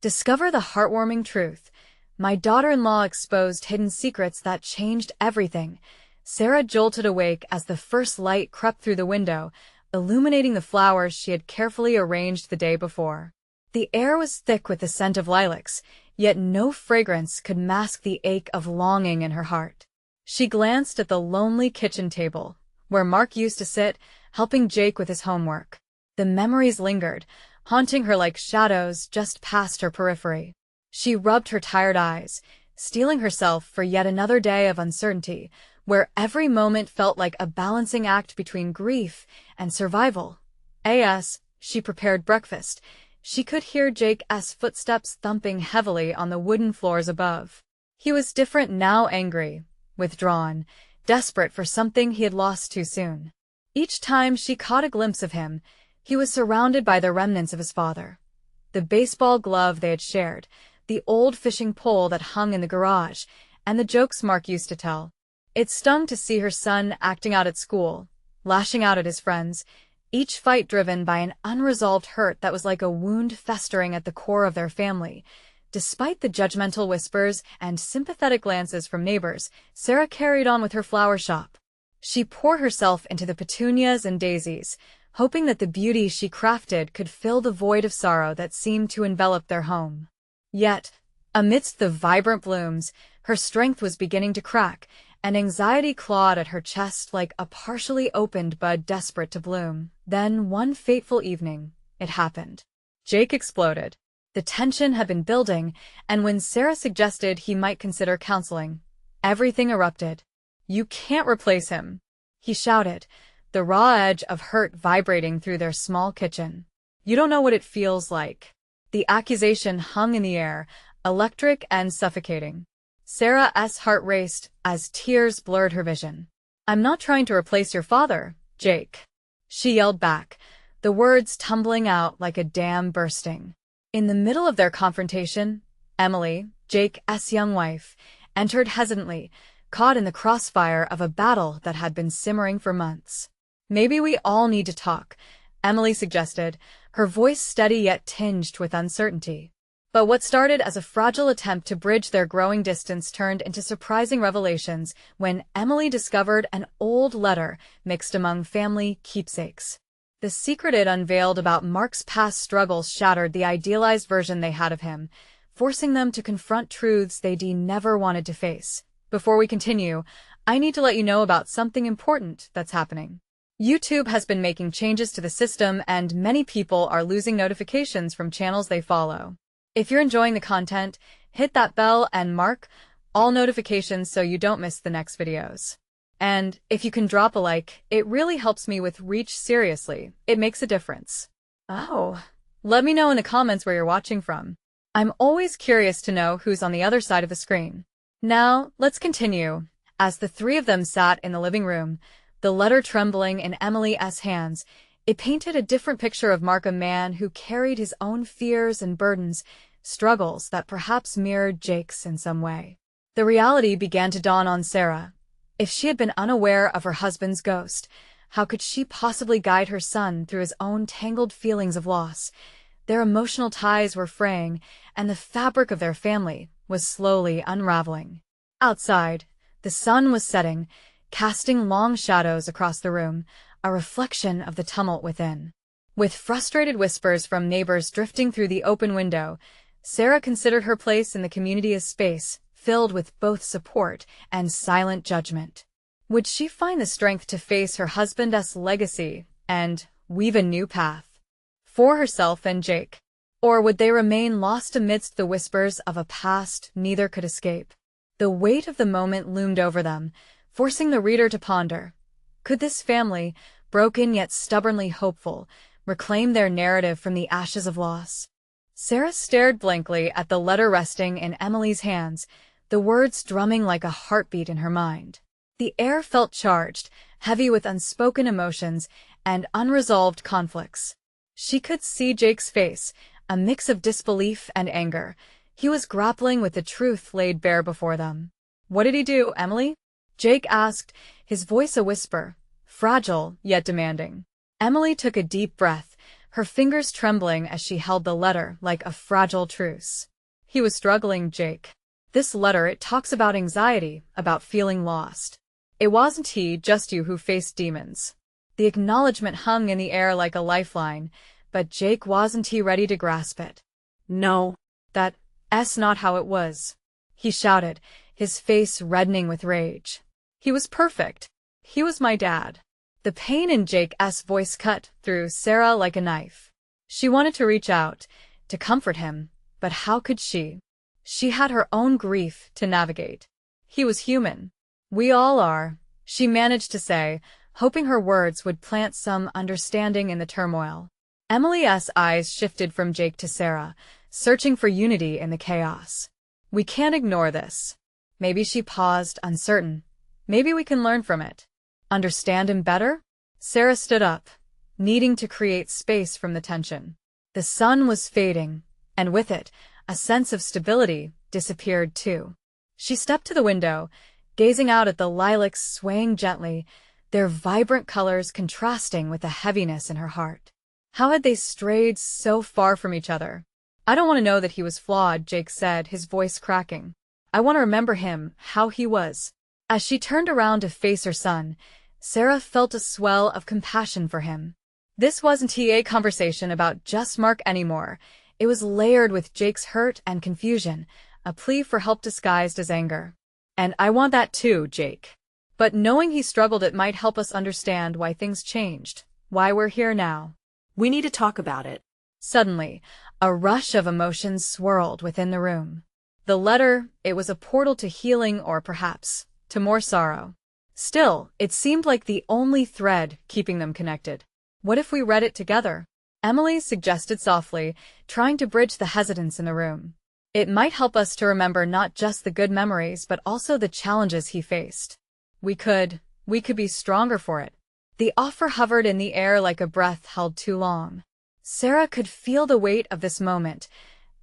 Discover the heartwarming truth. My daughter-in-law exposed hidden secrets that changed everything. Sarah jolted awake as the first light crept through the window, illuminating the flowers she had carefully arranged the day before. The air was thick with the scent of lilacs, yet no fragrance could mask the ache of longing in her heart. She glanced at the lonely kitchen table, where Mark used to sit, helping Jake with his homework. The memories lingered, haunting her like shadows just past her periphery. She rubbed her tired eyes, steeling herself for yet another day of uncertainty, where every moment felt like a balancing act between grief and survival. As she prepared breakfast, she could hear Jake's footsteps thumping heavily on the wooden floors above. He was different now, angry, withdrawn, desperate for something he had lost too soon. Each time she caught a glimpse of him, he was surrounded by the remnants of his father. The baseball glove they had shared, the old fishing pole that hung in the garage, and the jokes Mark used to tell. It stung to see her son acting out at school, lashing out at his friends, each fight driven by an unresolved hurt that was like a wound festering at the core of their family. Despite the judgmental whispers and sympathetic glances from neighbors, Sarah carried on with her flower shop. She poured herself into the petunias and daisies, hoping that the beauty she crafted could fill the void of sorrow that seemed to envelop their home. Yet, amidst the vibrant blooms, her strength was beginning to crack, and anxiety clawed at her chest like a partially opened bud desperate to bloom. Then, one fateful evening, it happened. Jake exploded. The tension had been building, and when Sarah suggested he might consider counseling, everything erupted. "You can't replace him," he shouted, the raw edge of hurt vibrating through their small kitchen. "You don't know what it feels like." The accusation hung in the air, electric and suffocating. Sarah's heart raced as tears blurred her vision. "I'm not trying to replace your father, Jake," she yelled back, the words tumbling out like a dam bursting. In the middle of their confrontation, Emily, Jake's young wife, entered hesitantly, caught in the crossfire of a battle that had been simmering for months. "Maybe we all need to talk," Emily suggested, her voice steady yet tinged with uncertainty. But what started as a fragile attempt to bridge their growing distance turned into surprising revelations when Emily discovered an old letter mixed among family keepsakes. The secret it unveiled about Mark's past struggles shattered the idealized version they had of him, forcing them to confront truths they'd never wanted to face. Before we continue, I need to let you know about something important that's happening. YouTube has been making changes to the system, and many people are losing notifications from channels they follow. If you're enjoying the content, hit that bell and mark all notifications so you don't miss the next videos. And if you can drop a like, it really helps me with reach. Seriously, it makes a difference. Oh, let me know in the comments where you're watching from. I'm always curious to know who's on the other side of the screen. Now, let's continue. As the three of them sat in the living room, the letter trembling in Emily's hands, it painted a different picture of Mark, a man who carried his own fears and burdens, struggles that perhaps mirrored Jake's in some way. The reality began to dawn on Sarah. If she had been unaware of her husband's ghost, how could she possibly guide her son through his own tangled feelings of loss? Their emotional ties were fraying, and the fabric of their family was slowly unraveling. Outside, the sun was setting, casting long shadows across the room, a reflection of the tumult within. With frustrated whispers from neighbors drifting through the open window, Sarah considered her place in the community as space filled with both support and silent judgment. Would she find the strength to face her husband's legacy and weave a new path for herself and Jake? Or would they remain lost amidst the whispers of a past neither could escape? The weight of the moment loomed over them, forcing the reader to ponder. Could this family, broken yet stubbornly hopeful, reclaim their narrative from the ashes of loss? Sarah stared blankly at the letter resting in Emily's hands, the words drumming like a heartbeat in her mind. The air felt charged, heavy with unspoken emotions and unresolved conflicts. She could see Jake's face, a mix of disbelief and anger. He was grappling with the truth laid bare before them. "What did he do, Emily?" Jake asked, his voice a whisper, fragile yet demanding. Emily took a deep breath, her fingers trembling as she held the letter like a fragile truce. He was struggling, Jake. This letter, it talks about anxiety, about feeling lost. It wasn't he, just you, who faced demons. The acknowledgement hung in the air like a lifeline, but Jake wasn't he ready to grasp it. No. That's not how it was. He shouted, his face reddening with rage. He was perfect. He was my dad. The pain in Jake's voice cut through Sarah like a knife. She wanted to reach out, to comfort him, but how could she? She had her own grief to navigate. He was human. We all are, she managed to say, hoping her words would plant some understanding in the turmoil. Emily's eyes shifted from Jake to Sarah, searching for unity in the chaos. We can't ignore this. Maybe she paused, uncertain. Maybe we can learn from it. Understand him better? Sarah stood up, needing to create space from the tension. The sun was fading, and with it, a sense of stability disappeared too. She stepped to the window, gazing out at the lilacs swaying gently, their vibrant colors contrasting with the heaviness in her heart. How had they strayed so far from each other? I don't want to know that he was flawed, Jake said, his voice cracking. I want to remember him, how he was. As she turned around to face her son, Sarah felt a swell of compassion for him. This wasn't a conversation about just Mark anymore. It was layered with Jake's hurt and confusion, a plea for help disguised as anger. And I want that too, Jake. But knowing he struggled, it might help us understand why things changed, why we're here now. We need to talk about it. Suddenly, a rush of emotions swirled within the room. The letter, it was a portal to healing or perhaps to more sorrow. Still, it seemed like the only thread keeping them connected. What if we read it together? Emily suggested softly, trying to bridge the hesitance in the room. It might help us to remember not just the good memories but also the challenges he faced. We could be stronger for it. The offer hovered in the air like a breath held too long. Sarah could feel the weight of this moment,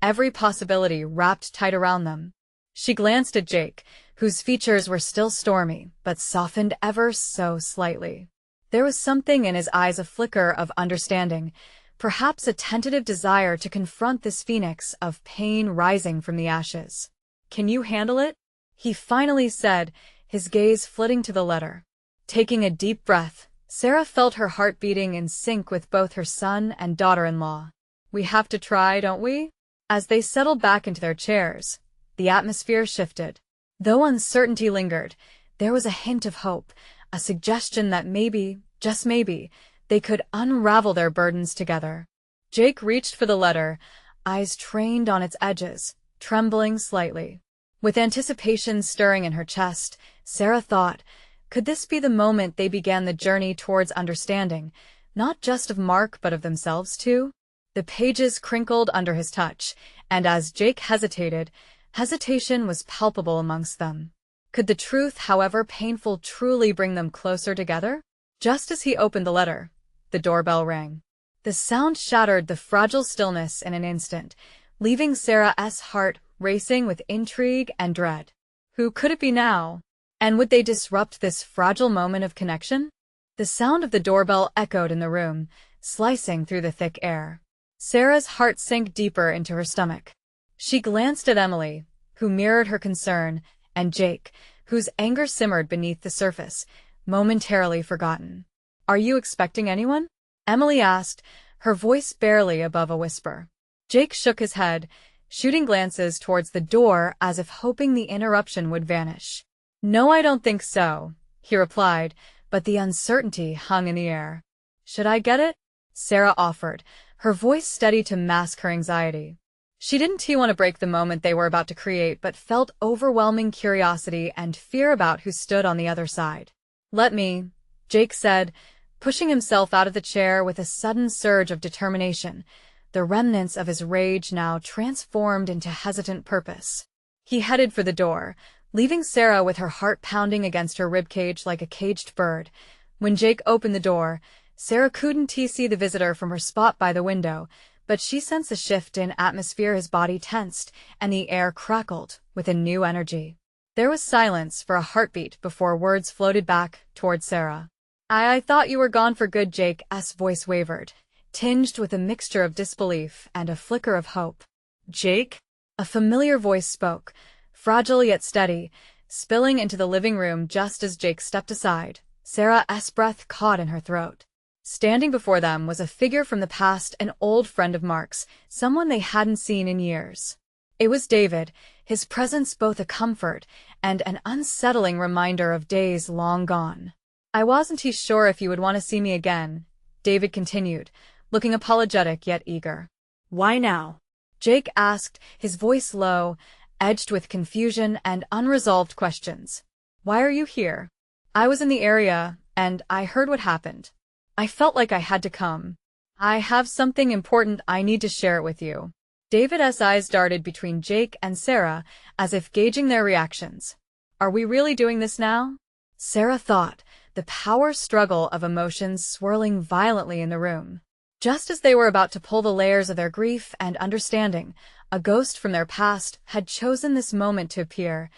every possibility wrapped tight around them. She glanced at Jake, whose features were still stormy, but softened ever so slightly. There was something in his eyes, a flicker of understanding, perhaps a tentative desire to confront this phoenix of pain rising from the ashes. Can you handle it? He finally said, his gaze flitting to the letter. Taking a deep breath, Sarah felt her heart beating in sync with both her son and daughter-in-law. We have to try, don't we? As they settled back into their chairs, the atmosphere shifted. Though uncertainty lingered, there was a hint of hope, a suggestion that maybe, just maybe, they could unravel their burdens together. Jake reached for the letter, eyes trained on its edges, trembling slightly. With anticipation stirring in her chest, Sarah thought, could this be the moment they began the journey towards understanding, not just of Mark but of themselves too? The pages crinkled under his touch, and as Jake hesitated, hesitation was palpable amongst them. Could the truth, however painful, truly bring them closer together? Just as he opened the letter, the doorbell rang. The sound shattered the fragile stillness in an instant, leaving Sarah's heart racing with intrigue and dread. Who could it be now? And would they disrupt this fragile moment of connection? The sound of the doorbell echoed in the room, slicing through the thick air. Sarah's heart sank deeper into her stomach. She glanced at Emily, who mirrored her concern, and Jake, whose anger simmered beneath the surface, momentarily forgotten. Are you expecting anyone? Emily asked, her voice barely above a whisper. Jake shook his head, shooting glances towards the door as if hoping the interruption would vanish. No, I don't think so, he replied, but the uncertainty hung in the air. Should I get it? Sarah offered, her voice steady to mask her anxiety. She didn't want to break the moment they were about to create, but felt overwhelming curiosity and fear about who stood on the other side. Let me, Jake said, pushing himself out of the chair with a sudden surge of determination, the remnants of his rage now transformed into hesitant purpose. He headed for the door, leaving Sarah with her heart pounding against her ribcage like a caged bird. When Jake opened the door, Sarah couldn't see the visitor from her spot by the window, but she sensed a shift in atmosphere. His body tensed, and the air crackled with a new energy. There was silence for a heartbeat before words floated back toward Sarah. I thought you were gone for good. Jake's voice wavered, tinged with a mixture of disbelief and a flicker of hope. Jake? A familiar voice spoke, fragile yet steady, spilling into the living room just as Jake stepped aside. Sarah's breath caught in her throat. Standing before them was a figure from the past, an old friend of Mark's, someone they hadn't seen in years. It was David, his presence both a comfort and an unsettling reminder of days long gone. "I wasn't too sure if you would want to see me again," David continued, looking apologetic yet eager. Why now? Jake asked, his voice low, edged with confusion and unresolved questions. "Why are you here? I was in the area, and I heard what happened. I felt like I had to come. I have something important I need to share it with you." David's eyes darted between Jake and Sarah, as if gauging their reactions. "Are we really doing this now?" Sarah thought, the power struggle of emotions swirling violently in the room. Just as they were about to pull the layers of their grief and understanding, a ghost from their past had chosen this moment to appear.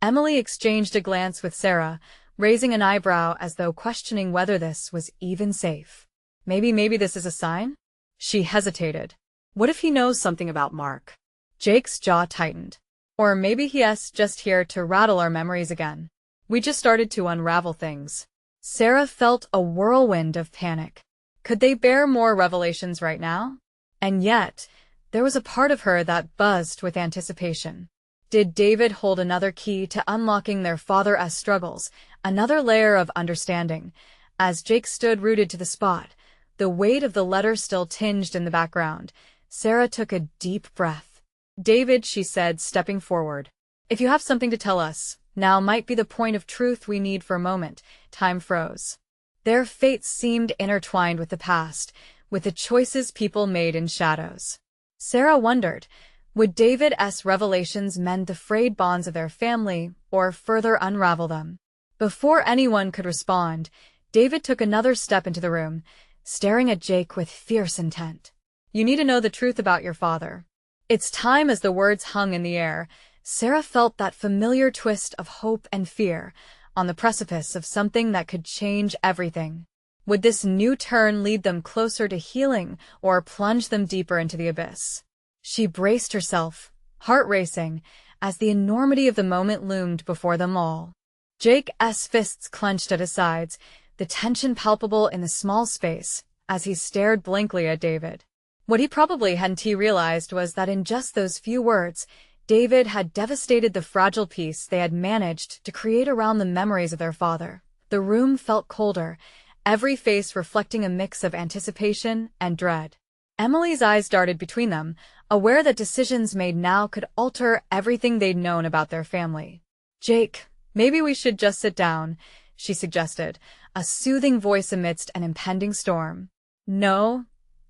Emily exchanged a glance with Sarah, raising an eyebrow as though questioning whether this was even safe. Maybe this is a sign? She hesitated. What if he knows something about Mark? Jake's jaw tightened. Or maybe he's just here to rattle our memories again. We just started to unravel things. Sarah felt a whirlwind of panic. Could they bear more revelations right now? And yet, there was a part of her that buzzed with anticipation. Did David hold another key to unlocking their father's struggles, another layer of understanding? As Jake stood rooted to the spot, the weight of the letter still tinged in the background, Sarah took a deep breath. "David," she said, stepping forward. "If you have something to tell us, now might be the point of truth we need for a moment." Time froze. Their fates seemed intertwined with the past, with the choices people made in shadows. Sarah wondered, would David's revelations mend the frayed bonds of their family, or further unravel them? Before anyone could respond, David took another step into the room, staring at Jake with fierce intent. "You need to know the truth about your father." It's time. As the words hung in the air, Sarah felt that familiar twist of hope and fear, on the precipice of something that could change everything. Would this new turn lead them closer to healing, or plunge them deeper into the abyss? She braced herself, heart racing, as the enormity of the moment loomed before them all. Jake's fists clenched at his sides, the tension palpable in the small space, as he stared blankly at David. What he probably hadn't realized was that in just those few words, David had devastated the fragile peace they had managed to create around the memories of their father. The room felt colder, every face reflecting a mix of anticipation and dread. Emily's eyes darted between them, aware that decisions made now could alter everything they'd known about their family. "Jake, maybe we should just sit down," she suggested, a soothing voice amidst an impending storm. "No,"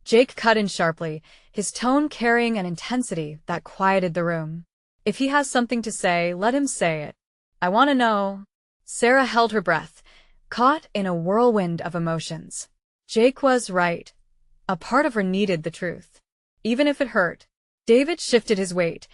Jake cut in sharply, his tone carrying an intensity that quieted the room. "If he has something to say, let him say it. I want to know." Sarah held her breath, caught in a whirlwind of emotions. Jake was right. A part of her needed the truth, even if it hurt. David shifted his weight,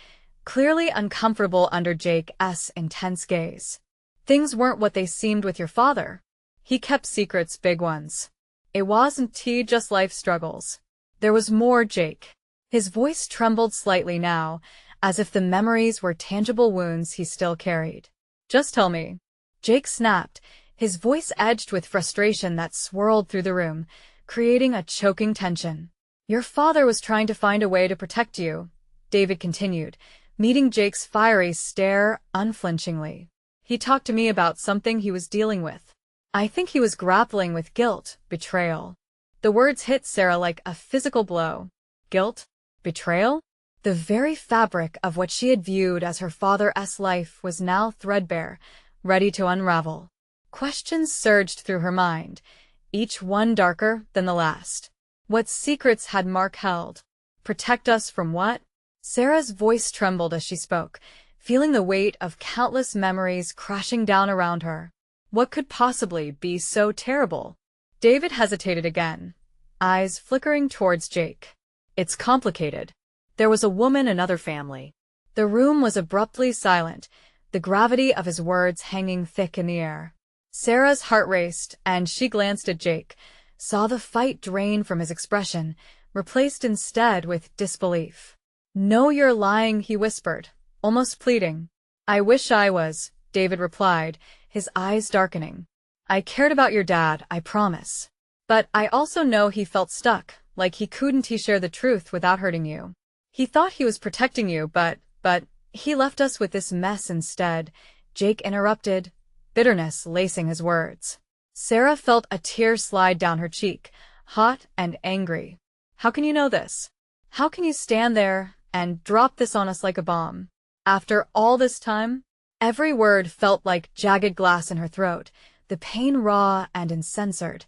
clearly uncomfortable under Jake's intense gaze. "Things weren't what they seemed with your father. He kept secrets, big ones. It wasn't just life struggles. There was more, Jake." His voice trembled slightly now, as if the memories were tangible wounds he still carried. "Just tell me." Jake snapped, his voice edged with frustration that swirled through the room, creating a choking tension. "Your father was trying to find a way to protect you," David continued, meeting Jake's fiery stare unflinchingly. "He talked to me about something he was dealing with. I think he was grappling with guilt, betrayal." The words hit Sarah like a physical blow. Guilt? Betrayal? The very fabric of what she had viewed as her father's life was now threadbare, ready to unravel. Questions surged through her mind, each one darker than the last. What secrets had Mark held? Protect us from what? Sarah's voice trembled as she spoke, feeling the weight of countless memories crashing down around her. What could possibly be so terrible? David hesitated again, eyes flickering towards Jake. "It's complicated. There was a woman, another family." The room was abruptly silent, the gravity of his words hanging thick in the air. Sarah's heart raced, and she glanced at Jake, saw the fight drain from his expression, replaced instead with disbelief. "No, you're lying," he whispered, almost pleading. "I wish I was," David replied, his eyes darkening. "I cared about your dad, I promise. But I also know he felt stuck, like he couldn't share the truth without hurting you. He thought he was protecting you, but he left us with this mess instead," Jake interrupted, bitterness lacing his words. Sarah felt a tear slide down her cheek, hot and angry. "How can you know this? How can you stand there and drop this on us like a bomb? After all this time?" Every word felt like jagged glass in her throat, the pain raw and uncensored.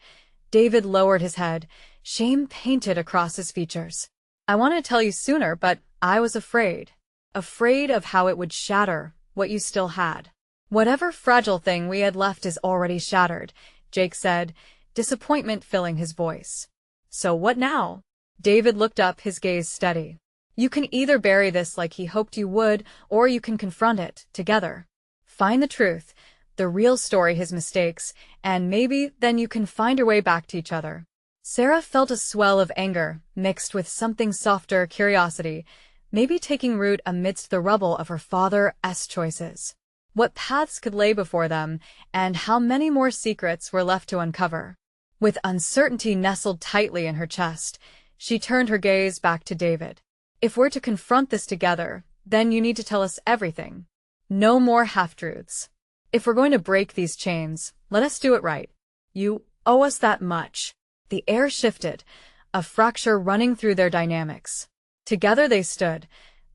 David lowered his head, shame painted across his features. "I wanted to tell you sooner, but I was afraid. Afraid of how it would shatter what you still had." "Whatever fragile thing we had left is already shattered," Jake said, disappointment filling his voice. "So what now?" David looked up, his gaze steady. "You can either bury this like he hoped you would, or you can confront it, together. Find the truth, the real story, his mistakes, and maybe then you can find your way back to each other." Sarah felt a swell of anger, mixed with something softer, curiosity, maybe taking root amidst the rubble of her father's choices. What paths could lay before them, and how many more secrets were left to uncover? With uncertainty nestled tightly in her chest, she turned her gaze back to David. "If we're to confront this together, then you need to tell us everything. No more half-truths. If we're going to break these chains, let us do it right. You owe us that much." The air shifted, a fracture running through their dynamics. Together they stood,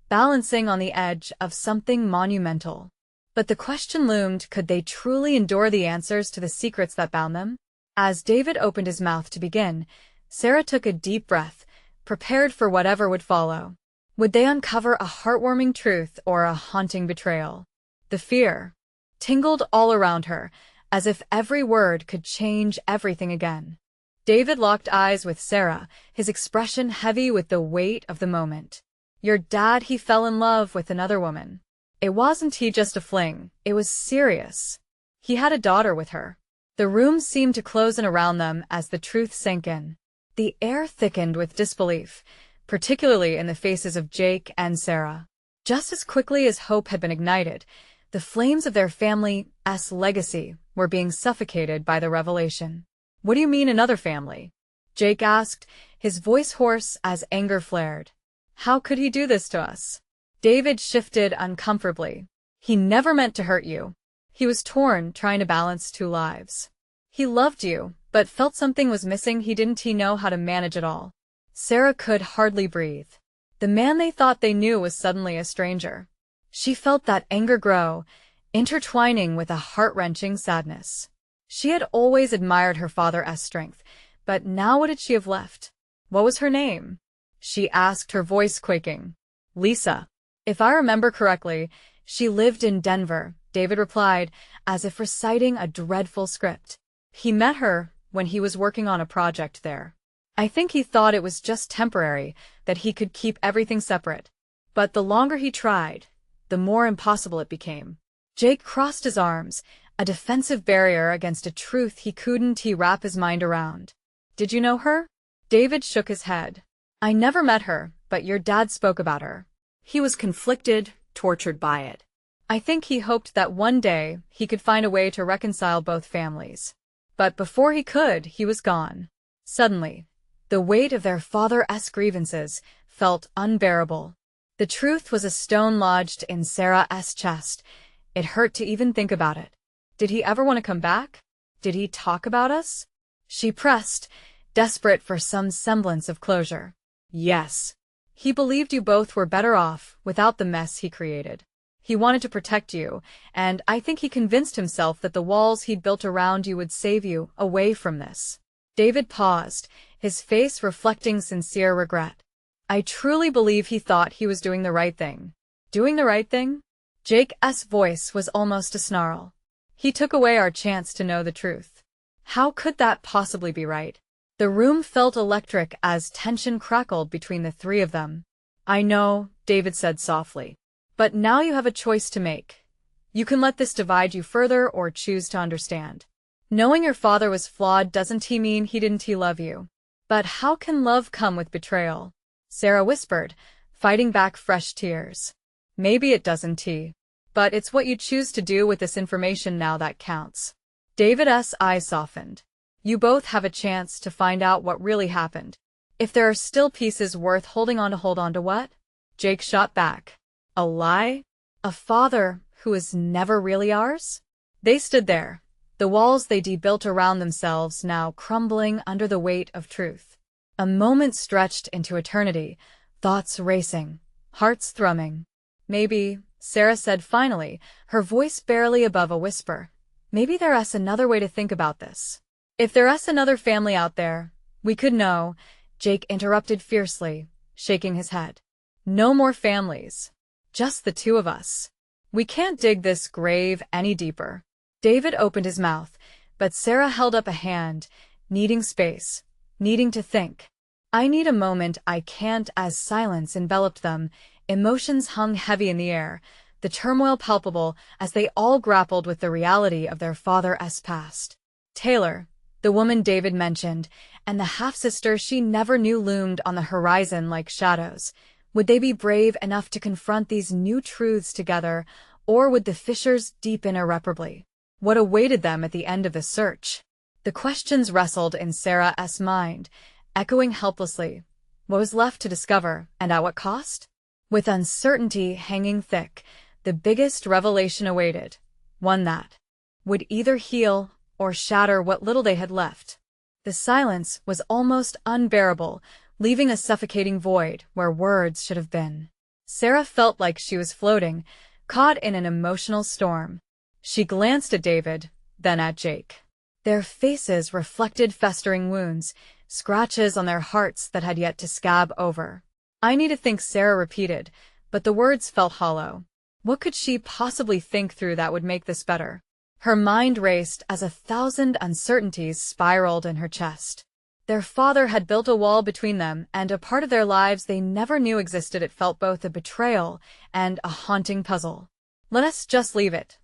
balancing on the edge of something monumental. But the question loomed, could they truly endure the answers to the secrets that bound them? As David opened his mouth to begin, Sarah took a deep breath, prepared for whatever would follow. Would they uncover a heartwarming truth or a haunting betrayal? The fear tingled all around her, as if every word could change everything again. David locked eyes with Sarah, his expression heavy with the weight of the moment. "Your dad, he fell in love with another woman. It wasn't just a fling, it was serious. He had a daughter with her." The room seemed to close in around them as the truth sank in. The air thickened with disbelief, particularly in the faces of Jake and Sarah. Just as quickly as hope had been ignited, the flames of their family's legacy were being suffocated by the revelation. "What do you mean, another family?" Jake asked, his voice hoarse as anger flared. "How could he do this to us?" David shifted uncomfortably. "He never meant to hurt you." He was torn, trying to balance two lives. "He loved you, but felt something was missing. He didn't know how to manage it all." Sarah could hardly breathe. The man they thought they knew was suddenly a stranger. She felt that anger grow, intertwining with a heart-wrenching sadness. She had always admired her father's strength, but now what did she have left? "What was her name?" she asked, her voice quaking. "Lisa. If I remember correctly, she lived in Denver," David replied, as if reciting a dreadful script. "He met her when he was working on a project there. I think he thought it was just temporary, that he could keep everything separate. But the longer he tried, the more impossible it became." Jake crossed his arms, a defensive barrier against a truth he couldn't wrap his mind around. "Did you know her?" David shook his head. "I never met her, but your dad spoke about her." He was conflicted, tortured by it. "I think he hoped that one day he could find a way to reconcile both families. But before he could, he was gone." Suddenly, the weight of their father's grievances felt unbearable. The truth was a stone lodged in Sarah's chest. It hurt to even think about it. "Did he ever want to come back? Did he talk about us?" she pressed, desperate for some semblance of closure. "Yes. He believed you both were better off without the mess he created. He wanted to protect you, and I think he convinced himself that the walls he'd built around you would save you away from this." David paused, his face reflecting sincere regret. "I truly believe he thought he was doing the right thing." "Doing the right thing?" Jake's voice was almost a snarl. "He took away our chance to know the truth. How could that possibly be right?" The room felt electric as tension crackled between the three of them. "I know," David said softly. "But now you have a choice to make. You can let this divide you further or choose to understand." Knowing your father was flawed doesn't mean he didn't love you. But how can love come with betrayal? Sarah whispered, fighting back fresh tears. Maybe it doesn't. But it's what you choose to do with this information now that counts. David's eyes softened. You both have a chance to find out what really happened. If there are still pieces worth holding on to, hold on to what? Jake shot back. A lie? A father who was never really ours? They stood there, the walls they built around themselves now crumbling under the weight of truth. A moment stretched into eternity, thoughts racing, hearts thrumming. Maybe, Sarah said finally, her voice barely above a whisper, maybe there's another way to think about this. If there's another family out there, we could know, Jake interrupted fiercely, shaking his head. No more families. Just the two of us. We can't dig this grave any deeper. David opened his mouth, but Sarah held up a hand, needing space, needing to think. I need a moment. I can't. As silence enveloped them, emotions hung heavy in the air, the turmoil palpable as they all grappled with the reality of their father's past. Taylor, the woman David mentioned, and the half-sister she never knew loomed on the horizon like shadows. Would they be brave enough to confront these new truths together, or would the fissures deepen irreparably? What awaited them at the end of the search? The questions wrestled in Sarah's mind, echoing helplessly. What was left to discover, and at what cost? With uncertainty hanging thick, the biggest revelation awaited, one that would either heal or shatter what little they had left. The silence was almost unbearable, leaving a suffocating void where words should have been. Sarah felt like she was floating, caught in an emotional storm. She glanced at David, then at Jake. Their faces reflected festering wounds, scratches on their hearts that had yet to scab over. I need to think, Sarah repeated, but the words felt hollow. What could she possibly think through that would make this better? Her mind raced as 1,000 uncertainties spiraled in her chest. Their father had built a wall between them and a part of their lives they never knew existed. It felt both a betrayal and a haunting puzzle. Let us just leave it,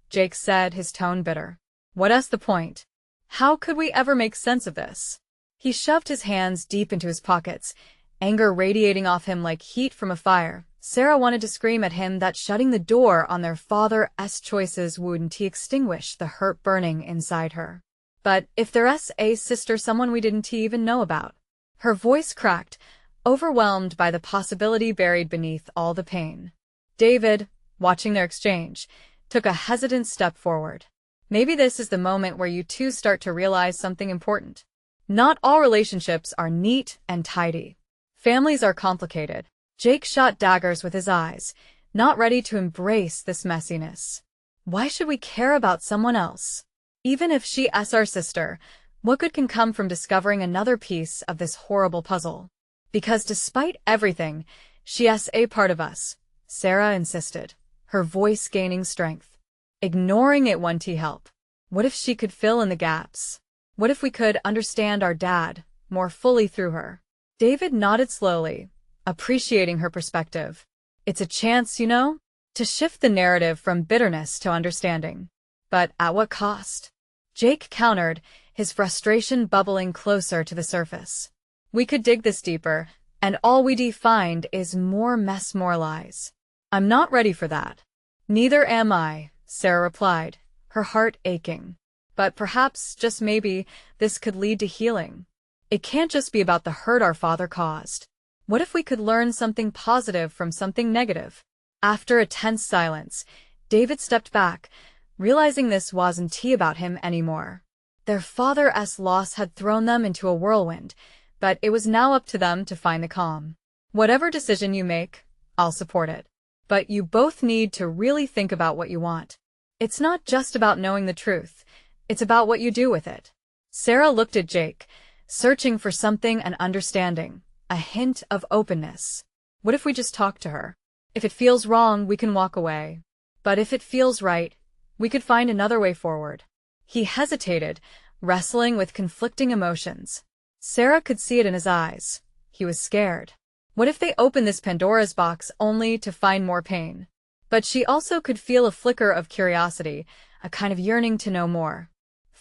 Jake said, his tone bitter. What's the point? How could we ever make sense of this? He shoved his hands deep into his pockets, anger radiating off him like heat from a fire. Sarah wanted to scream at him that shutting the door on their father's choices wouldn't extinguish the hurt burning inside her. But if there's a sister, someone we didn't even know about. Her voice cracked, overwhelmed by the possibility buried beneath all the pain. David, watching their exchange, took a hesitant step forward. Maybe this is the moment where you two start to realize something important. Not all relationships are neat and tidy. Families are complicated. Jake shot daggers with his eyes, not ready to embrace this messiness. Why should we care about someone else? Even if she's our sister, what good can come from discovering another piece of this horrible puzzle? Because despite everything, she's a part of us, Sarah insisted, her voice gaining strength. Ignoring it won't help. What if she could fill in the gaps? What if we could understand our dad more fully through her? David nodded slowly, appreciating her perspective. It's a chance, to shift the narrative from bitterness to understanding. But at what cost? Jake countered, his frustration bubbling closer to the surface. We could dig this deeper, and all we'd find is more mess, more lies. I'm not ready for that. Neither am I, Sarah replied, her heart aching. But perhaps, just maybe, this could lead to healing. It can't just be about the hurt our father caused. What if we could learn something positive from something negative? After a tense silence, David stepped back, realizing this wasn't about him anymore. Their father's loss had thrown them into a whirlwind, but it was now up to them to find the calm. Whatever decision you make, I'll support it. But you both need to really think about what you want. It's not just about knowing the truth, it's about what you do with it. Sarah looked at Jake, searching for something, an understanding, a hint of openness. What if we just talk to her? If it feels wrong, we can walk away. But if it feels right, we could find another way forward. He hesitated, wrestling with conflicting emotions. Sarah could see it in his eyes. He was scared. What if they opened this Pandora's box only to find more pain? But she also could feel a flicker of curiosity, a kind of yearning to know more.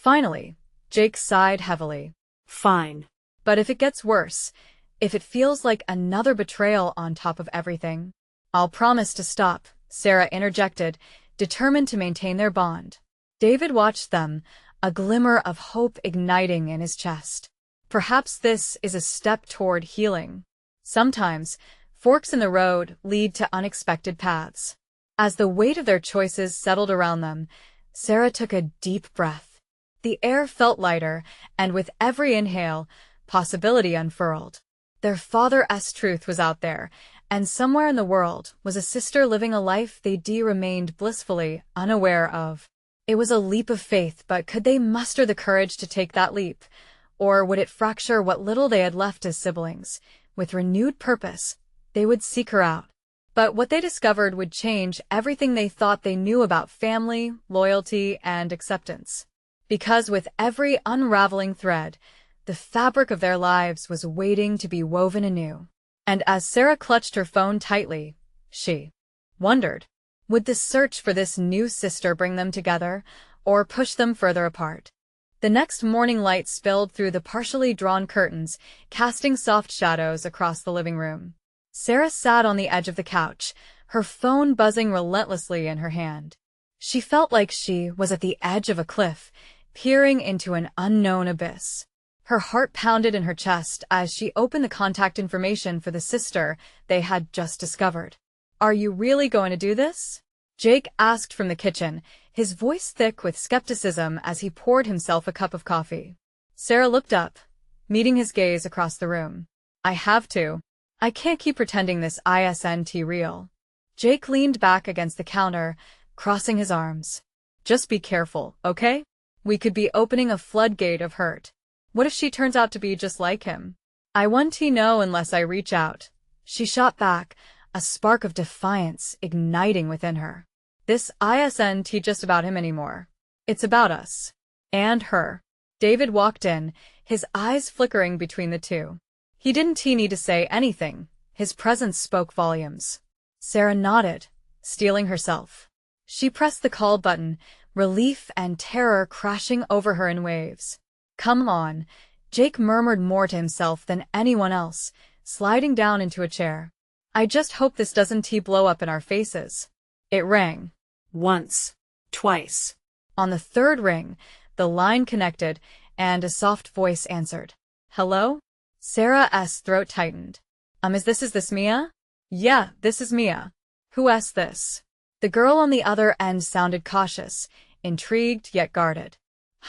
Finally, Jake sighed heavily. Fine. But if it gets worse, if it feels like another betrayal on top of everything, I'll promise to stop, Sarah interjected, determined to maintain their bond. David watched them, a glimmer of hope igniting in his chest. Perhaps this is a step toward healing. Sometimes, forks in the road lead to unexpected paths. As the weight of their choices settled around them, Sarah took a deep breath. The air felt lighter, and with every inhale, possibility unfurled. Their father's truth was out there, and somewhere in the world was a sister living a life they remained blissfully unaware of. It was a leap of faith, but could they muster the courage to take that leap? Or would it fracture what little they had left as siblings? With renewed purpose, they would seek her out. But what they discovered would change everything they thought they knew about family, loyalty, and acceptance. Because with every unraveling thread, the fabric of their lives was waiting to be woven anew. And as Sarah clutched her phone tightly, she wondered, would the search for this new sister bring them together, or push them further apart? The next morning light spilled through the partially drawn curtains, casting soft shadows across the living room. Sarah sat on the edge of the couch, her phone buzzing relentlessly in her hand. She felt like she was at the edge of a cliff, peering into an unknown abyss. Her heart pounded in her chest as she opened the contact information for the sister they had just discovered. "Are you really going to do this?" Jake asked from the kitchen, his voice thick with skepticism as he poured himself a cup of coffee. Sarah looked up, meeting his gaze across the room. "I have to. I can't keep pretending this isn't real." Jake leaned back against the counter, crossing his arms. "Just be careful, okay? We could be opening a floodgate of hurt. What if she turns out to be just like him? I won't know unless I reach out." She shot back, a spark of defiance igniting within her. "This isn't just about him anymore. It's about us. And her." David walked in, his eyes flickering between the two. He didn't need to say anything. His presence spoke volumes. Sarah nodded, steeling herself. She pressed the call button, relief and terror crashing over her in waves. "Come on," Jake murmured more to himself than anyone else, sliding down into a chair. "I just hope this doesn't blow up in our faces." It rang. Once. Twice. On the third ring, the line connected, and a soft voice answered. "Hello?" Sarah's throat tightened. Is this Mia?" "Yeah, this is Mia." "Who's this?" The girl on the other end sounded cautious, intrigued yet guarded.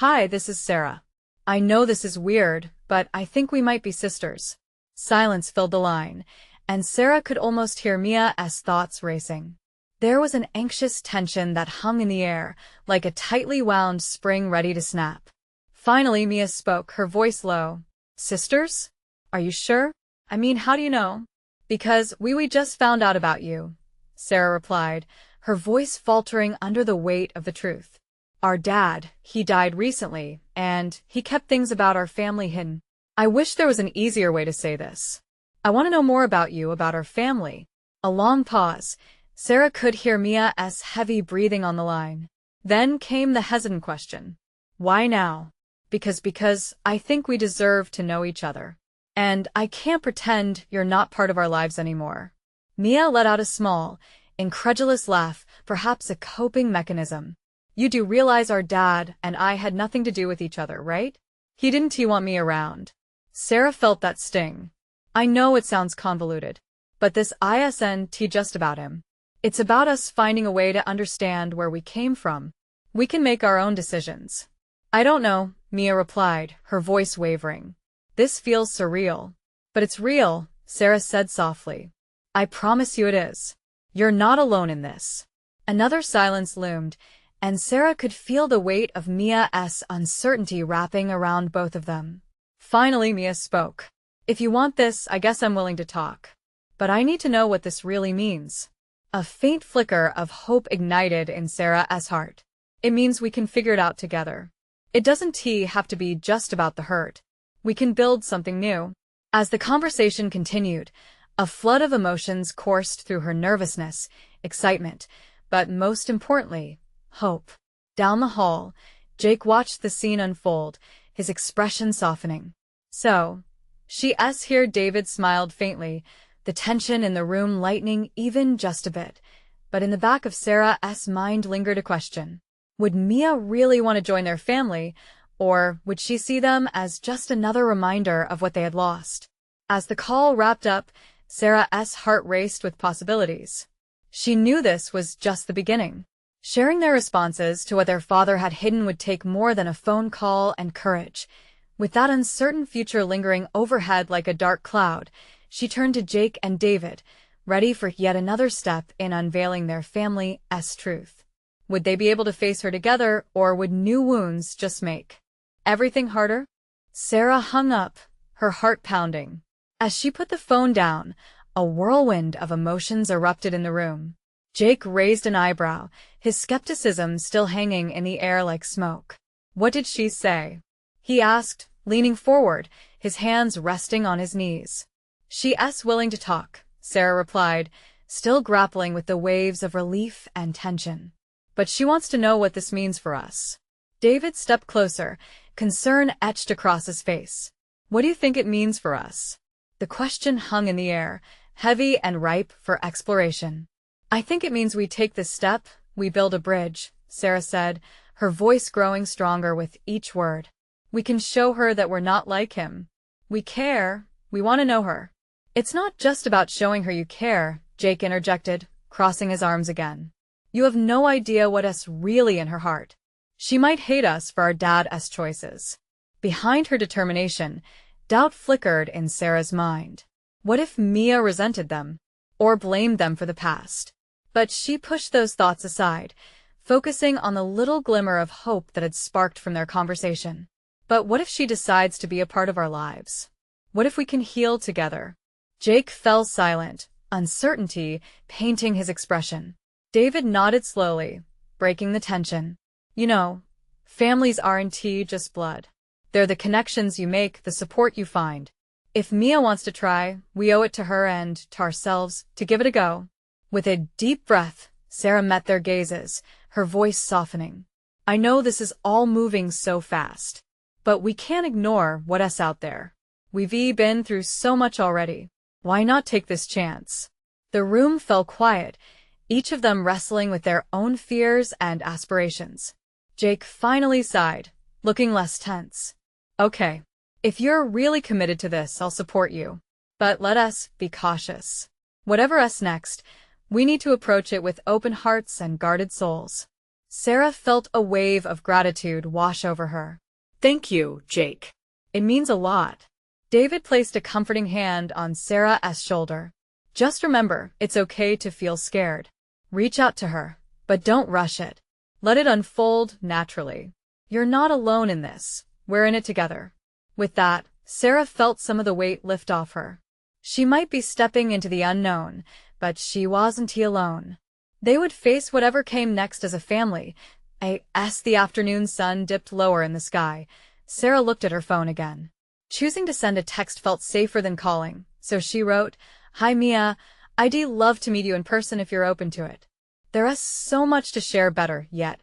"Hi, this is Sarah. I know this is weird, but I think we might be sisters." Silence filled the line, and Sarah could almost hear Mia's thoughts racing. There was an anxious tension that hung in the air, like a tightly wound spring ready to snap. Finally Mia spoke, her voice low. "Sisters? Are you sure? I mean, how do you know?" "Because we just found out about you," Sarah replied, her voice faltering under the weight of the truth. "Our dad, he died recently, and he kept things about our family hidden. I wish there was an easier way to say this. I want to know more about you, about our family." A long pause. Sarah could hear Mia's heavy breathing on the line. Then came the hesitant question. "Why now?" Because I think we deserve to know each other. And I can't pretend you're not part of our lives anymore." Mia let out a small, incredulous laugh, perhaps a coping mechanism. "You do realize our dad and I had nothing to do with each other, right? He didn't want me around." Sarah felt that sting. "I know it sounds convoluted, but this isn't just about him. It's about us finding a way to understand where we came from. We can make our own decisions." "I don't know," Mia replied, her voice wavering. "This feels surreal." "But it's real," Sarah said softly. "I promise you it is. You're not alone in this." Another silence loomed, and Sarah could feel the weight of Mia's uncertainty wrapping around both of them. Finally Mia spoke. "If you want this, I guess I'm willing to talk. But I need to know what this really means." A faint flicker of hope ignited in Sarah's heart. "It means we can figure it out together. It doesn't have to be just about the hurt. We can build something new." As the conversation continued, a flood of emotions coursed through her: nervousness, excitement, but most importantly, hope. Down the hall, Jake watched the scene unfold, his expression softening. So, she's here. David smiled faintly, the tension in the room lightening even just a bit. But in the back of Sarah's mind lingered a question. Would Mia really want to join their family, or would she see them as just another reminder of what they had lost? As the call wrapped up, Sarah's heart raced with possibilities. She knew this was just the beginning. Sharing their responses to what their father had hidden would take more than a phone call and courage. With that uncertain future lingering overhead like a dark cloud, she turned to Jake and David, ready for yet another step in unveiling their family's truth. Would they be able to face her together, or would new wounds just make everything harder? Sarah hung up, her heart pounding. As she put the phone down, a whirlwind of emotions erupted in the room. Jake raised an eyebrow, his skepticism still hanging in the air like smoke. What did she say? He asked, leaning forward, his hands resting on his knees. She's willing to talk, Sarah replied, still grappling with the waves of relief and tension. But she wants to know what this means for us. David stepped closer, concern etched across his face. What do you think it means for us? The question hung in the air, heavy and ripe for exploration. I think it means we take this step, we build a bridge, Sarah said, her voice growing stronger with each word. We can show her that we're not like him. We care, we want to know her. It's not just about showing her you care, Jake interjected, crossing his arms again. You have no idea what's really in her heart. She might hate us for our dad's choices. Behind her determination, doubt flickered in Sarah's mind. What if Mia resented them, or blamed them for the past? But she pushed those thoughts aside, focusing on the little glimmer of hope that had sparked from their conversation. But what if she decides to be a part of our lives? What if we can heal together? Jake fell silent, uncertainty painting his expression. David nodded slowly, breaking the tension. You know, families aren't just blood. They're the connections you make, the support you find. If Mia wants to try, we owe it to her and to ourselves to give it a go. With a deep breath, Sarah met their gazes, her voice softening. I know this is all moving so fast, but we can't ignore what's out there. We've been through so much already. Why not take this chance? The room fell quiet, each of them wrestling with their own fears and aspirations. Jake finally sighed, looking less tense. Okay. If you're really committed to this, I'll support you. But let us be cautious. Whatever's next, we need to approach it with open hearts and guarded souls. Sarah felt a wave of gratitude wash over her. Thank you, Jake. It means a lot. David placed a comforting hand on Sarah's shoulder. Just remember, it's okay to feel scared. Reach out to her, but don't rush it. Let it unfold naturally. You're not alone in this. We're in it together. With that, Sarah felt some of the weight lift off her. She might be stepping into the unknown, but she wasn't alone. They would face whatever came next as a family. As the afternoon sun dipped lower in the sky, Sarah looked at her phone again. Choosing to send a text felt safer than calling, so she wrote, Hi Mia, I'd love to meet you in person if you're open to it. There's so much to share better yet.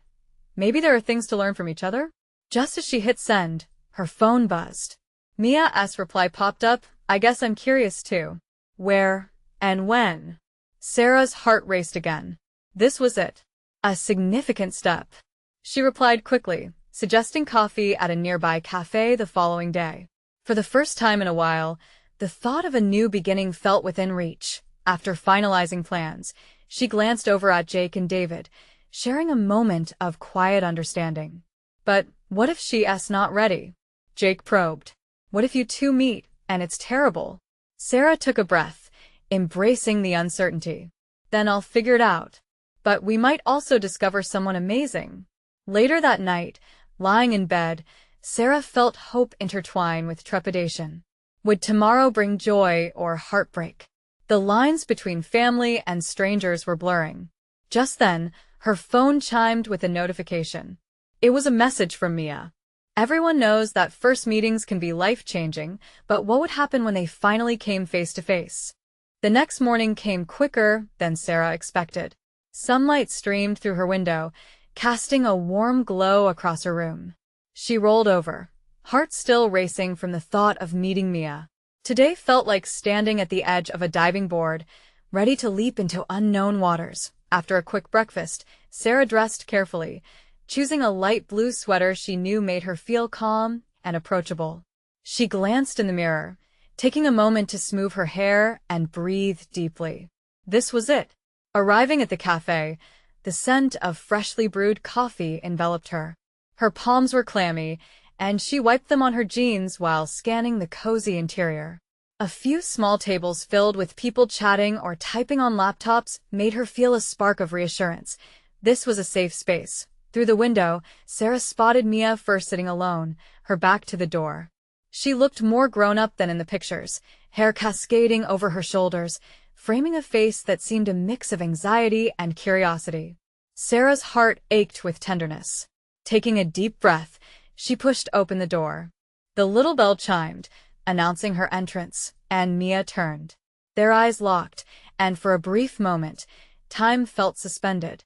Maybe there are things to learn from each other? Just as she hit send, her phone buzzed. Mia's reply popped up, I guess I'm curious too. Where and when? Sarah's heart raced again. This was it. A significant step. She replied quickly, suggesting coffee at a nearby cafe the following day. For the first time in a while, the thought of a new beginning felt within reach. After finalizing plans, she glanced over at Jake and David, sharing a moment of quiet understanding. But what if she's not ready? Jake probed. What if you two meet, and it's terrible? Sarah took a breath, embracing the uncertainty. Then I'll figure it out. But we might also discover someone amazing. Later that night, lying in bed, Sarah felt hope intertwine with trepidation. Would tomorrow bring joy or heartbreak? The lines between family and strangers were blurring. Just then, her phone chimed with a notification. It was a message from Mia. Everyone knows that first meetings can be life-changing, but what would happen when they finally came face-to-face? The next morning came quicker than Sarah expected. Sunlight streamed through her window, casting a warm glow across her room. She rolled over, heart still racing from the thought of meeting Mia. Today felt like standing at the edge of a diving board, ready to leap into unknown waters. After a quick breakfast, Sarah dressed carefully, choosing a light blue sweater she knew made her feel calm and approachable. She glanced in the mirror, taking a moment to smooth her hair and breathe deeply. This was it. Arriving at the cafe, the scent of freshly brewed coffee enveloped her. Her palms were clammy, and she wiped them on her jeans while scanning the cozy interior. A few small tables filled with people chatting or typing on laptops made her feel a spark of reassurance. This was a safe space. Through the window, Sarah spotted Mia first sitting alone, her back to the door. She looked more grown-up than in the pictures, hair cascading over her shoulders, framing a face that seemed a mix of anxiety and curiosity. Sarah's heart ached with tenderness. Taking a deep breath, she pushed open the door. The little bell chimed, announcing her entrance, and Mia turned. Their eyes locked, and for a brief moment, time felt suspended.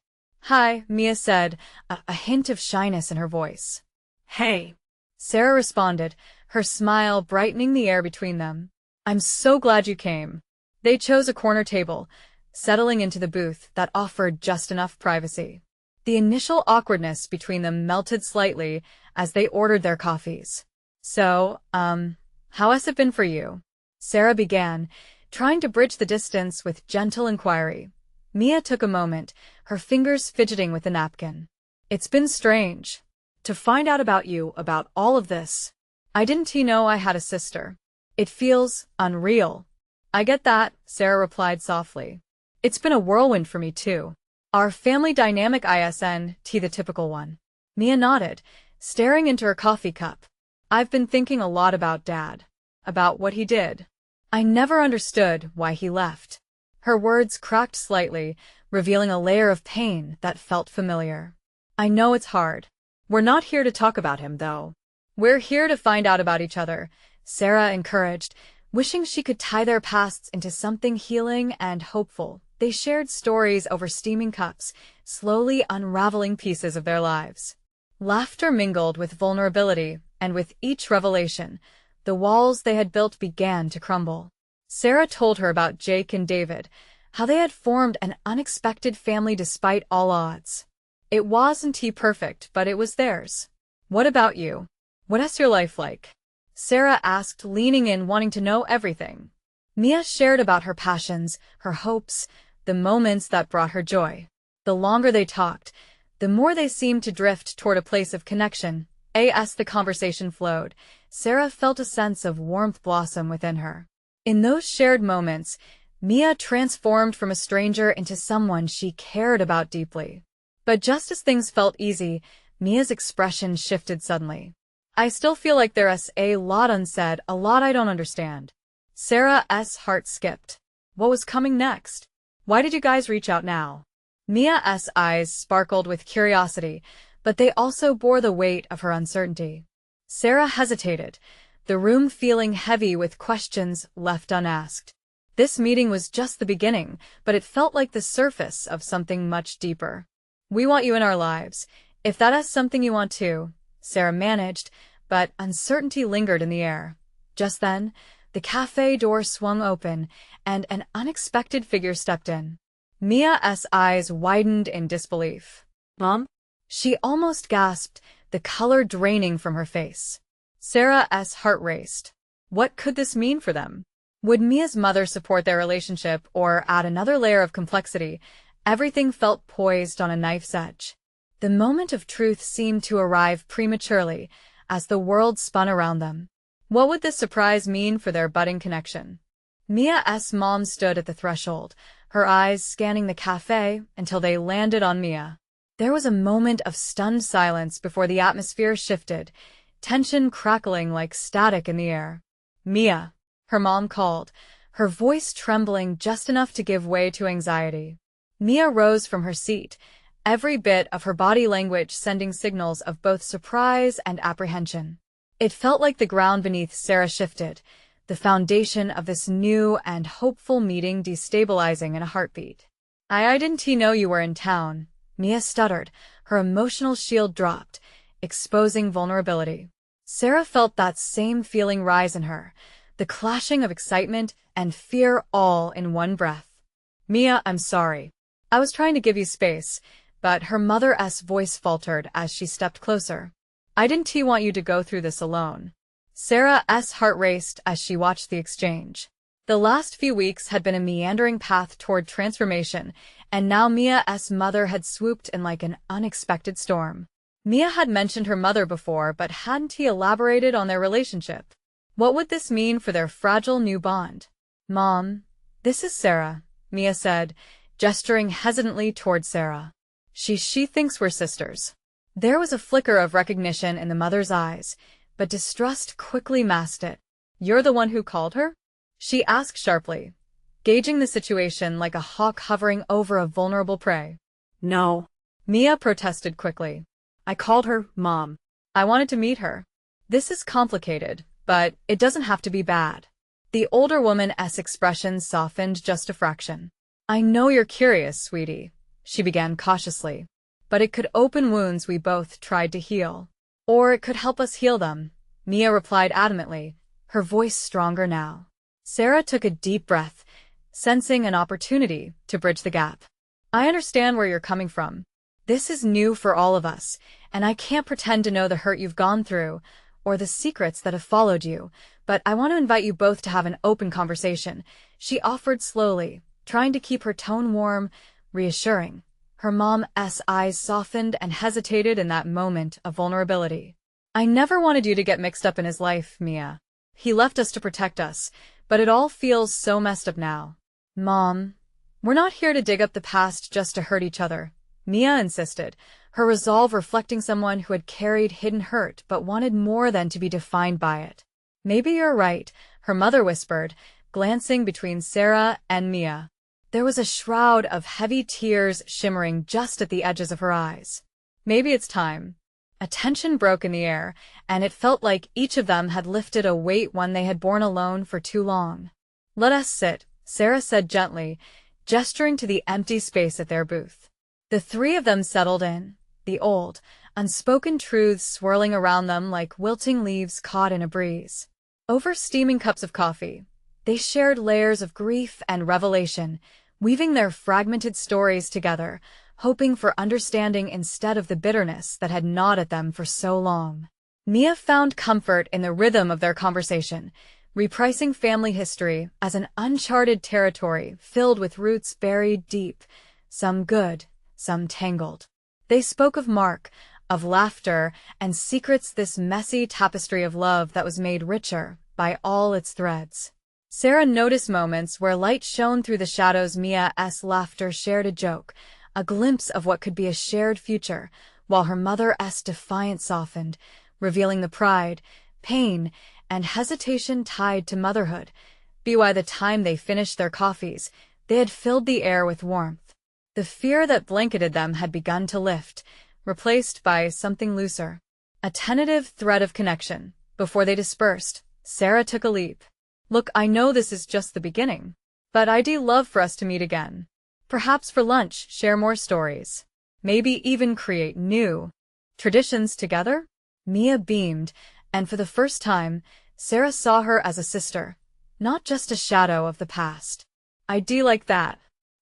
"Hi," Mia said, a hint of shyness in her voice. Hey. Sarah responded, her smile brightening the air between them. "I'm so glad you came." They chose a corner table, settling into the booth that offered just enough privacy. The initial awkwardness between them melted slightly as they ordered their coffees. "So, how has it been for you?" Sarah began, trying to bridge the distance with gentle inquiry. Mia took a moment, her fingers fidgeting with the napkin. "It's been strange to find out about you, about all of this. I didn't know I had a sister. It feels unreal." "I get that," Sarah replied softly. "It's been a whirlwind for me too. Our family dynamic isn't the typical one." Mia nodded, staring into her coffee cup. "I've been thinking a lot about Dad. About what he did. I never understood why he left." Her words cracked slightly, revealing a layer of pain that felt familiar. "I know it's hard. We're not here to talk about him, though. We're here to find out about each other," Sarah encouraged, wishing she could tie their pasts into something healing and hopeful. They shared stories over steaming cups, slowly unraveling pieces of their lives. Laughter mingled with vulnerability, and with each revelation, the walls they had built began to crumble. Sarah told her about Jake and David, how they had formed an unexpected family despite all odds. It wasn't perfect, but it was theirs. "What about you? What's your life like?" Sarah asked, leaning in, wanting to know everything. Mia shared about her passions, her hopes, the moments that brought her joy. The longer they talked, the more they seemed to drift toward a place of connection. As the conversation flowed, Sarah felt a sense of warmth blossom within her. In those shared moments, Mia transformed from a stranger into someone she cared about deeply. But just as things felt easy, Mia's expression shifted suddenly. "I still feel like there's a lot unsaid, a lot I don't understand." Sarah's heart skipped. What was coming next? Why did you guys reach out now? Mia's eyes sparkled with curiosity, but they also bore the weight of her uncertainty. Sarah hesitated, the room feeling heavy with questions left unasked. This meeting was just the beginning, but it felt like the surface of something much deeper. "We want you in our lives, if that is something you want to," Sarah managed, but uncertainty lingered in the air. Just then, the cafe door swung open, and an unexpected figure stepped in. Mia's eyes widened in disbelief. Mom? She almost gasped, the color draining from her face. Sarah's heart raced. What could this mean for them? Would Mia's mother support their relationship or add another layer of complexity? Everything felt poised on a knife's edge. The moment of truth seemed to arrive prematurely as the world spun around them. What would this surprise mean for their budding connection? Mia's mom stood at the threshold, her eyes scanning the cafe until they landed on Mia. There was a moment of stunned silence before the atmosphere shifted, tension crackling like static in the air. "Mia," her mom called, her voice trembling just enough to give way to anxiety. Mia rose from her seat, every bit of her body language sending signals of both surprise and apprehension. It felt like the ground beneath Sarah shifted, the foundation of this new and hopeful meeting destabilizing in a heartbeat. I didn't know you were in town," Mia stuttered, her emotional shield dropped, exposing vulnerability. Sarah felt that same feeling rise in her, the clashing of excitement and fear all in one breath. "Mia, I'm sorry. I was trying to give you space," but her mother's voice faltered as she stepped closer. "I didn't want you to go through this alone." Sarah's heart raced as she watched the exchange. The last few weeks had been a meandering path toward transformation, and now Mia's mother had swooped in like an unexpected storm. Mia had mentioned her mother before, but hadn't he elaborated on their relationship? What would this mean for their fragile new bond? "Mom, this is Sarah," Mia said, gesturing hesitantly toward Sarah. She thinks we're sisters." There was a flicker of recognition in the mother's eyes, but distrust quickly masked it. "You're the one who called her?" she asked sharply, gauging the situation like a hawk hovering over a vulnerable prey. No. Mia protested quickly. "I called her Mom. I wanted to meet her. This is complicated, but it doesn't have to be bad." The older woman's expression softened just a fraction. "I know you're curious, sweetie," she began cautiously, "but it could open wounds we both tried to heal. Or it could help us heal them," Mia replied adamantly, her voice stronger now. Sarah took a deep breath, sensing an opportunity to bridge the gap. "I understand where you're coming from. This is new for all of us, and I can't pretend to know the hurt you've gone through or the secrets that have followed you, but I want to invite you both to have an open conversation," she offered slowly, trying to keep her tone warm, reassuring. Her mom's eyes softened and hesitated in that moment of vulnerability. "I never wanted you to get mixed up in his life, Mia. He left us to protect us, but it all feels so messed up now." "Mom, we're not here to dig up the past just to hurt each other," Mia insisted, her resolve reflecting someone who had carried hidden hurt but wanted more than to be defined by it. "Maybe you're right," her mother whispered, glancing between Sarah and Mia. There was a shroud of heavy tears shimmering just at the edges of her eyes. "Maybe it's time." A tension broke in the air, and it felt like each of them had lifted a weight one they had borne alone for too long. "Let us sit," Sarah said gently, gesturing to the empty space at their booth. The three of them settled in, the old, unspoken truths swirling around them like wilting leaves caught in a breeze. Over steaming cups of coffee, they shared layers of grief and revelation, weaving their fragmented stories together, hoping for understanding instead of the bitterness that had gnawed at them for so long. Mia found comfort in the rhythm of their conversation, reprising family history as an uncharted territory filled with roots buried deep, some good, some tangled. They spoke of Mark, of laughter, and secrets, this messy tapestry of love that was made richer by all its threads. Sarah noticed moments where light shone through the shadows. Mia's laughter shared a joke, a glimpse of what could be a shared future, while her mother's defiance softened, revealing the pride, pain, and hesitation tied to motherhood. By the time they finished their coffees, they had filled the air with warmth. The fear that blanketed them had begun to lift, replaced by something looser. A tentative thread of connection. Before they dispersed, Sarah took a leap. "Look, I know this is just the beginning, but I'd love for us to meet again. Perhaps for lunch, share more stories. Maybe even create new traditions together?" Mia beamed, and for the first time, Sarah saw her as a sister, not just a shadow of the past. "I'd like that."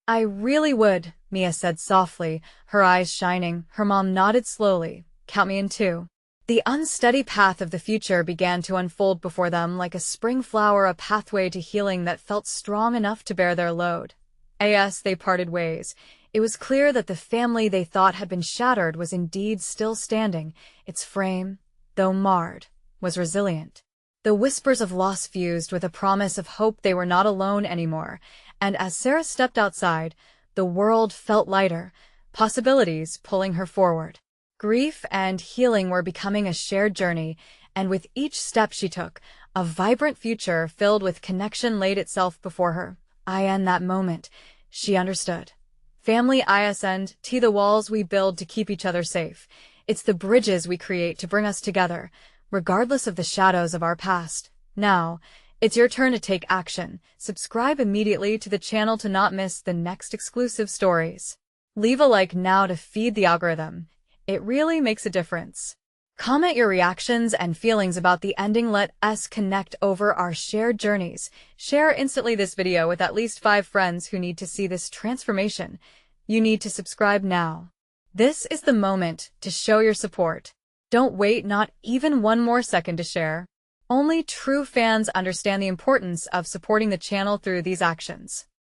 "I really would," Mia said softly, her eyes shining. Her mom nodded slowly. "Count me in too." The unsteady path of the future began to unfold before them like a spring flower, a pathway to healing that felt strong enough to bear their load. As they parted ways, it was clear that the family they thought had been shattered was indeed still standing. Its frame, though marred, was resilient. The whispers of loss fused with a promise of hope. They were not alone anymore, and as Sarah stepped outside, the world felt lighter, possibilities pulling her forward. Grief and healing were becoming a shared journey, and with each step she took, a vibrant future filled with connection laid itself before her. In that moment, she understood. Family isn't the walls we build to keep each other safe. It's the bridges we create to bring us together, regardless of the shadows of our past. Now, it's your turn to take action. Subscribe immediately to the channel to not miss the next exclusive stories. Leave a like now to feed the algorithm. It really makes a difference. Comment your reactions and feelings about the ending. Let us connect over our shared journeys. Share instantly this video with at least 5 friends who need to see this transformation. You need to subscribe now. This is the moment to show your support. Don't wait not even one more second to share. Only true fans understand the importance of supporting the channel through these actions.